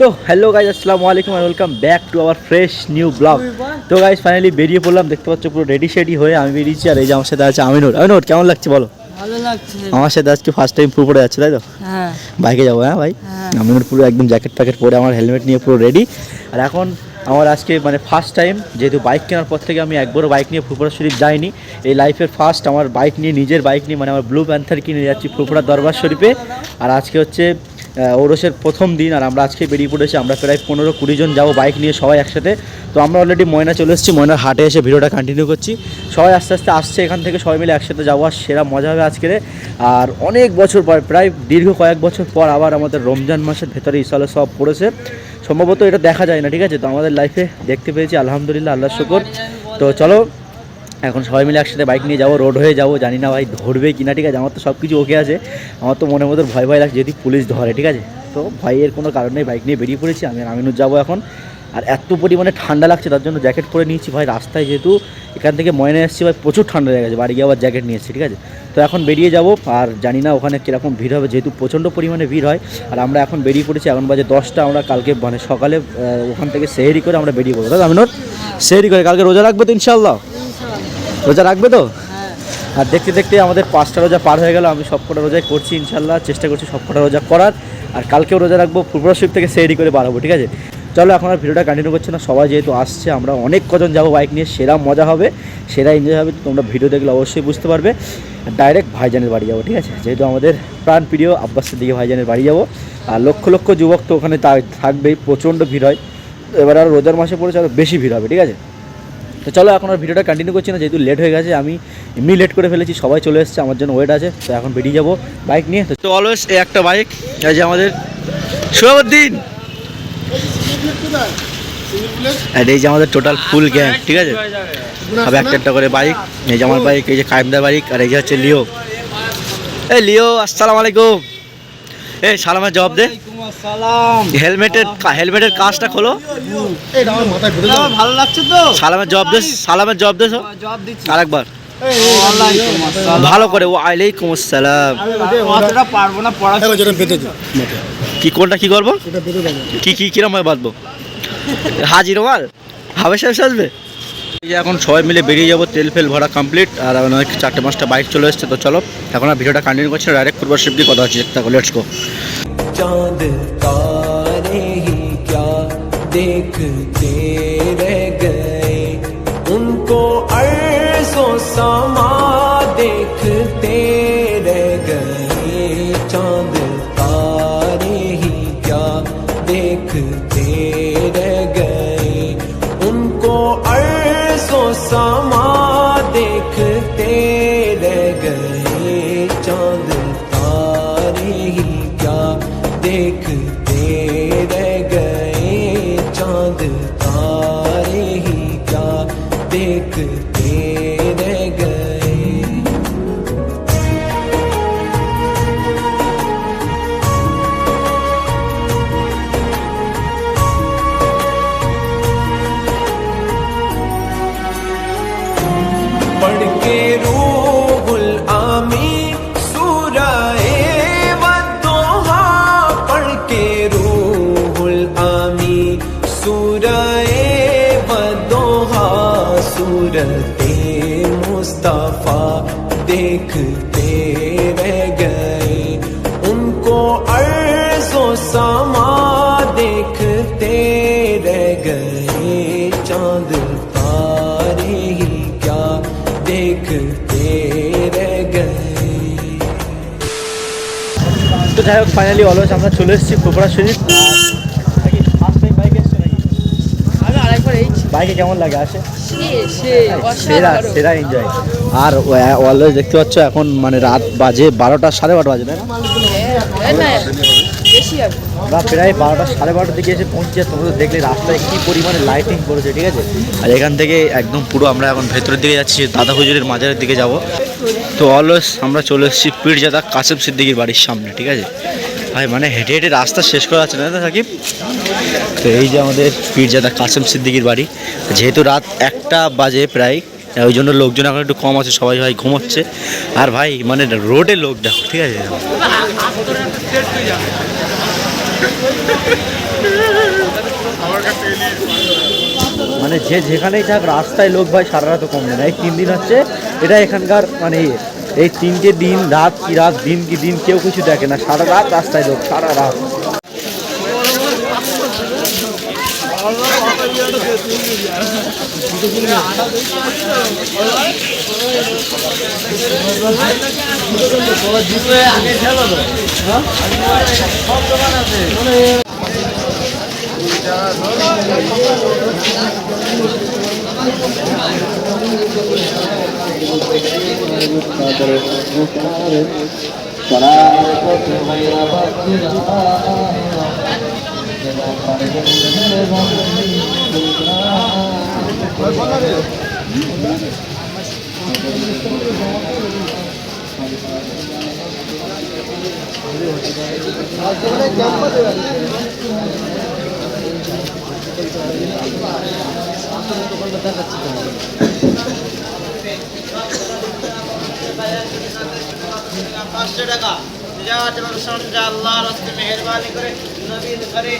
তো hello guys, আসসালামু আলাইকুম and welcome back to our fresh new blog. তো গাইজ ফাইনালি বেরিয়ে পড়লাম, দেখতে পাচ্ছ পুরো রেডি শেডি হয়ে আমি বেরিয়েছি। আর এই যে আমার সাথে আছে আমিনুর। আমিনুর কেমন লাগছে বলো? ভালো লাগছে। আমার সাথে আজকে ফার্স্ট টাইম পুরো পড়ে যাচ্ছে, তাই তো? হ্যাঁ, বাইকে যাবো। হ্যাঁ ভাই, আমিনুর পুরো একদম জ্যাকেট প্যাকেট পরে আমার হেলমেট নিয়ে পুরো রেডি। আর এখন আমার আজকে মানে ফার্স্ট টাইম, যেহেতু বাইক কেনার পর থেকে আমি একবারও বাইক নিয়ে ফুরফুরা শরীফ যাইনি। এই লাইফের ফার্স্ট আমার বাইক নিয়ে, নিজের বাইক নিয়ে, মানে আমার ব্লু প্যান্থার কিনে যাচ্ছি ফুরফুরা দরবার শরীফে। আর আজকে হচ্ছে ওরসের প্রথম দিন, আর আমরা আজকে বেরিয়ে পড়েছি। আমরা প্রায় 15-20 জন যাবো বাইক নিয়ে সবাই একসাথে। তো আমরা অলরেডি ময়না চলে এসেছি, ময়নার হাটে এসে ভিডিওটা কন্টিনিউ করছি। সবাই আস্তে আস্তে আসছে, এখান থেকে সবাই মিলে একসাথে যাবো, আর সেরা মজা হবে আজকের। আর অনেক বছর পর, প্রায় দীর্ঘ কয়েক বছর পর আবার আমাদের রমজান মাসের ভেতরে ইসালে সব পড়েছে। সম্ভবত এটা দেখা যায় না, ঠিক আছে? তো আমাদের লাইফে দেখতে পেয়েছি, আলহামদুলিল্লাহ, আল্লাহ শুকর। তো চলো এখন সবাই মিলে একসাথে বাইক নিয়ে যাবো, রোড হয়ে যাবো। জানি না ভাই ধরবে কিনা, ঠিক আছে? আমার তো সব কিছু ওকে আছে, আমার তো মনের মধ্যে ভয় ভয় লাগছে যদি পুলিশ ধরে, ঠিক আছে? তো ভয়ের কোনো কারণ নেই, বাইক নিয়ে বেরিয়ে পড়েছি। আমি আমিনুর যাবো এখন। আর এত পরিমাণে ঠান্ডা লাগছে, তার জন্য জ্যাকেট পরে নিয়েছি ভাই। রাস্তায় যেহেতু এখান থেকে ময়না এসেছি ভাই, প্রচুর ঠান্ডা লেগে গেছে, বাড়ি গিয়ে আবার জ্যাকেট নিয়ে এসেছি, ঠিক আছে? তো এখন বেরিয়ে যাবো। আর জানি না ওখানে কীরকম ভিড় হবে, যেহেতু প্রচণ্ড পরিমাণে ভিড় হয়। আর আমরা এখন বেরিয়ে পড়েছি, এখন বাজে 10টা। আমরা কালকে মানে সকালে ওখান থেকে সেহেরি করে আমরা বেরিয়ে পড়বো, তাই আমিনুর? সেহেরি করে কালকে রোজা রাখবে তো ইনশাল্লাহ? রোজা রাখবে তো? আর দেখতে দেখতে আমাদের 5টা রোজা পার হয়ে গেল। আমি সবকটা রোজাই করছি ইনশাল্লাহ, চেষ্টা করছি সবকটা রোজা করার। আর কালকেও রোজা রাখবো, ফুরফুরা শরীফ থেকে সেহরি করে বার হবো, ঠিক আছে? চলো এখন আর ভিডিওটা কন্টিনিউ করছি না, সবাই যেহেতু আসছে, আমরা অনেক কজন যাবো বাইক নিয়ে, সেরা মজা হবে, সেরা এনজয় হবে। তোমরা ভিডিও দেখলে অবশ্যই বুঝতে পারবে। ডাইরেক্ট ভাইজানের বাড়ি যাবো, ঠিক আছে? যেহেতু আমাদের প্রাণ প্রিয় আব্বাস সিদ্দিকী ভাইজানের বাড়ি যাবো। আর লক্ষ লক্ষ যুবক তো ওখানে থাকবেই, প্রচণ্ড ভিড় হয়। এবার আর রোজার মাসে পড়েছে, আরও বেশি ভিড় হবে, ঠিক আছে? তো চলো এখন আর ভিডিওটা কন্টিনিউ করছি না, যেহেতু লেট হয়ে গেছে। আমি এমনি লেট করে ফেলেছি, সবাই চলে এসেছে, আমার জন্য ওয়েট আছে। তো এখন বেরিয়ে যাবো বাইক নিয়ে। তো অলওয়েজ এই একটা বাইক, এই যে আমাদের সোহাবুদ্দিন, আর এই যে আমাদের টোটাল ফুল গ্যাং, ঠিক আছে? হবে একটা একটা করে বাইক। এই যে আমার বাইক, এই যে কায়েমদার বাইক, আর এই যে হচ্ছে লিও। এই লিও, আসসালামু আলাইকুম। এই সালামের জবাব দে। হেলমেটের কাজটা খোলো। ভালো লাগছে তো? সালামের জবাব দে, সালামের জবাব দে। আরেকবার ভালো করে। ওয়ালাইকুম আসসালাম। পারবো না পড়া। কি কোনটা কি করবো? কি কি কিরম ভাবে বাঁধবো? হাজির মাল হাবেশা আসবে। এখন সবাই মিলে বেরিয়ে যাবো, তেল ফেল ভরা কমপ্লিট। আর অনেক 4-5টা বাইক চলে এসছে। তো চলো এখন আর ভিডিওটা কন্টিনিউ করছি, ডাইরেক্ট ফুরফুরা শরীফ দিয়ে কথা হচ্ছে। Let's go. चांद तारे ही क्या देखते रह गए, उनको अर्ज़ो समा देखते रह गए। चांद तारे ही क्या देखते रह गए, उनको अर्ज़ो समा देखते रह गए। चांद तारे ही क्या देखते रह गए, चांद तारे ही क्या देखते रह गए। पढ़ के रूहुल आमी सूराए वद्दोहा, पढ़ के रूहुल आमी सूराए वद्दोहा, सूरते मुस्तफा देखते रह गए, उनको अर्ज़ो समा देखते रह गए। चांद तारे ही क्या देखते रह गए। তো যাই হোক, ফাইনালি অলওয়েজ আমরা চলে এসেছি ফুরফুরা শরীফ। বাইকে কেমন লাগে? আসে সেরা সেরা এনজয়। আর অলওয়েজ দেখতে পাচ্ছ এখন মানে রাত বাজে 12টা, 12:30 বাজে, তাই না? বা প্রায় 12টা, 12:30 দিকে এসে পৌঁছে। তোমরা দেখলে রাস্তায় কী পরিমাণে লাইটিং করেছে, ঠিক আছে? আর এখান থেকে একদম পুরো আমরা এখন ভেতরের দিকে যাচ্ছি, দাদা হুজুরের মাজারের দিকে যাব। তো অলওয়েজ আমরা চলে এসেছি পীরজাদা কাসেম সিদ্দিকীর বাড়ির সামনে, ঠিক আছে ভাই? মানে হেঁটে হেঁটে রাস্তা শেষ করা যাচ্ছে না সাকিব। তো এই যে আমাদের পীরজাদা কাসেম সিদ্দিকীর বাড়ি। যেহেতু রাত 1টা বাজে প্রায়, ওই জন্য লোকজন এখন একটু কম আছে, সবাই ভাই ঘুমোচ্ছে। আর ভাই মানে রোডে লোক দেখো, ঠিক আছে? মানে যে যেখানেই থাক রাস্তায় লোক ভাই সারা রাত কম না। এই 3 দিন হচ্ছে এটা এখানকার মানে এই 3টে দিন, রাত কি রাত, দিন কি দিন, কেউ কিছু দেখে না, সারা রাত রাস্তায় লোক, সারা রাত। টাকা আল্লাহ রাস্তায় মেহরবানি করে নবীর ঘরে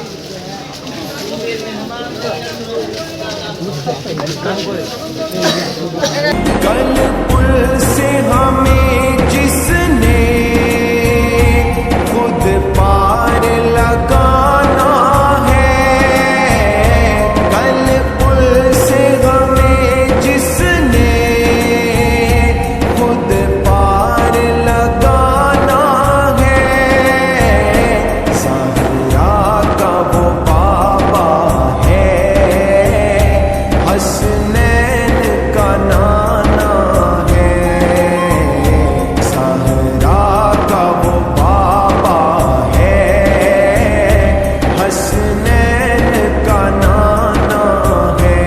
कल पुल से हमें जिसने खुद पार लगाना है, कल पुल से हमें जिसने खुद पार लगाना है, सहरा का वो बाबा है, हसनैन का नाना है, सहरा का वो बाबा है, हसनैन का नाना है,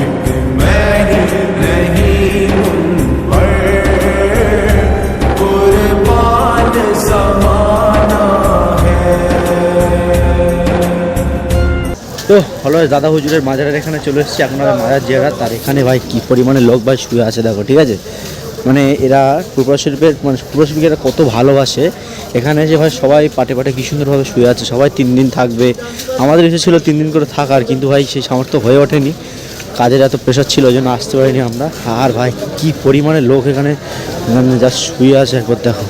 एक मैं ही नहीं उन पर कुर्बान ज़माना है। তো হলো দাদা হুজুরের মাজারের এখানে চলে এসেছি, এখন আর মাজার জিয়ারাত। আর এখানে ভাই কী পরিমাণে লোক ভাই শুয়ে আছে দেখো, ঠিক আছে। মানে এরা পূর্ব শিল্পের মানে পূর্ব শিল্পীকে এরা কত ভালোবাসে। এখানে যে ভাই সবাই পাটে পাটে কী সুন্দরভাবে শুয়ে আছে, সবাই 3 দিন থাকবে। আমাদের এসে ছিল 3 দিন করে থাকার, কিন্তু ভাই সেই সামর্থ্য হয়ে ওঠেনি, কাজের এত প্রেশার ছিল, ওই জন্য আসতে পারিনি আমরা। আর ভাই কী পরিমাণে লোক এখানে যা শুয়ে আছে একবার দেখো,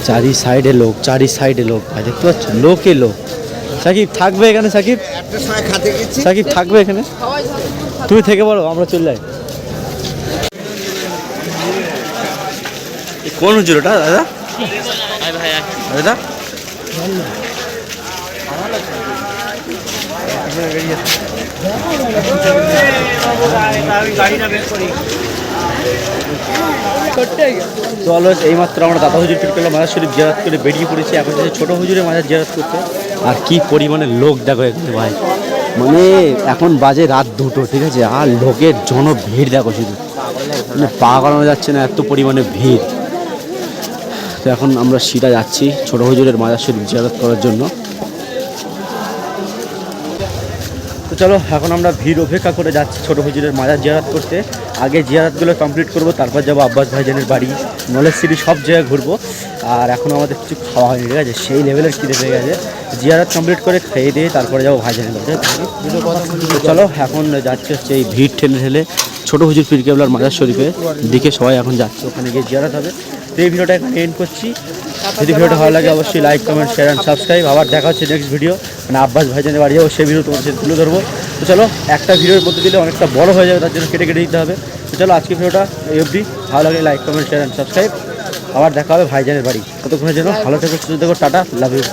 চারি সাইডে লোক, চারি সাইডে লোক ভাই, দেখতে পাচ্ছ লোকে লোক। সাকিব থাকবে এখানে? সাকিব সাকিব থাকবে এখানে? তুমি থেকে বলো, আমরা চলে যাই। কোন হুজুর ওটা দাদা? দাদা চলো, এইমাত্র আমরা দাদা হুজুর ফিট করলাম, মাজার শরীফ জিয়ারত করে বেরিয়ে পড়েছি। এখন যে ছোটো হুজুরের মাজার জিয়ারত করতে। আর কি পরিমাণে লোক দেখো এখানে ভাই, মানে এখন বাজে রাত 2টো, ঠিক আছে। আর লোকের ভিড় দেখো, শুধু মানে পা গড়ানো যাচ্ছে না, এত পরিমাণে ভিড়। তো এখন আমরা সিধা যাচ্ছি ছোটো হুজুরের মাজার শরীফ জিয়ারত করার জন্য। তো চলো, এখন আমরা ভিড় উপেক্ষা করে যাচ্ছি ছোটো হুজুরের মাজার জিয়ারত করতে। আগে জিয়ারতগুলো কমপ্লিট করব, তারপর যাবো আব্বাস ভাইজানের বাড়ি, নলেজ সিটি, সব জায়গায় ঘুরবো। আর এখন আমাদের কিছু খাওয়া হয়নি, ঠিক আছে, সেই লেভেলের খিদে পেয়ে গেছে। জিয়ারত কমপ্লিট করে খেয়ে দিয়ে তারপরে যাবো ভাইজানের বাড়ি। তো চলো, এখন যাচ্ছে হচ্ছে এই ভিড় ঠেলে ঠেলে ছোটো হুজুর পীর কেবলার মাজার শরীফের দিকে সবাই এখন যাচ্ছে, ওখানে গিয়ে জিয়ারত হবে। তো এই ভিডিওটা এখানে এন্ড করছি। যদি ভিডিওটা ভালো লাগে অবশ্যই like, comment, share and subscribe. আবার দেখা হচ্ছে নেক্সট ভিডিও, মানে আব্বাস ভাইজানের বাড়ি যাবো, সেই ভিডিও তোমার সাথে তুলে ধরবো। তো চলো, একটা ভিডিওর মধ্যে দিলে অনেকটা বড় হয়ে যাবে, তার জন্য কেটে কেটে দিতে হবে। তো চলো, আজকে ভিডিওটা এই অবধি। ভালো লাগে like, comment, share and subscribe. আবার দেখা হবে ভাইজানের বাড়ি। ততক্ষণের জন্য ভালো থেকো, সুস্থ থেকো, টাটা, লাভ ইউ।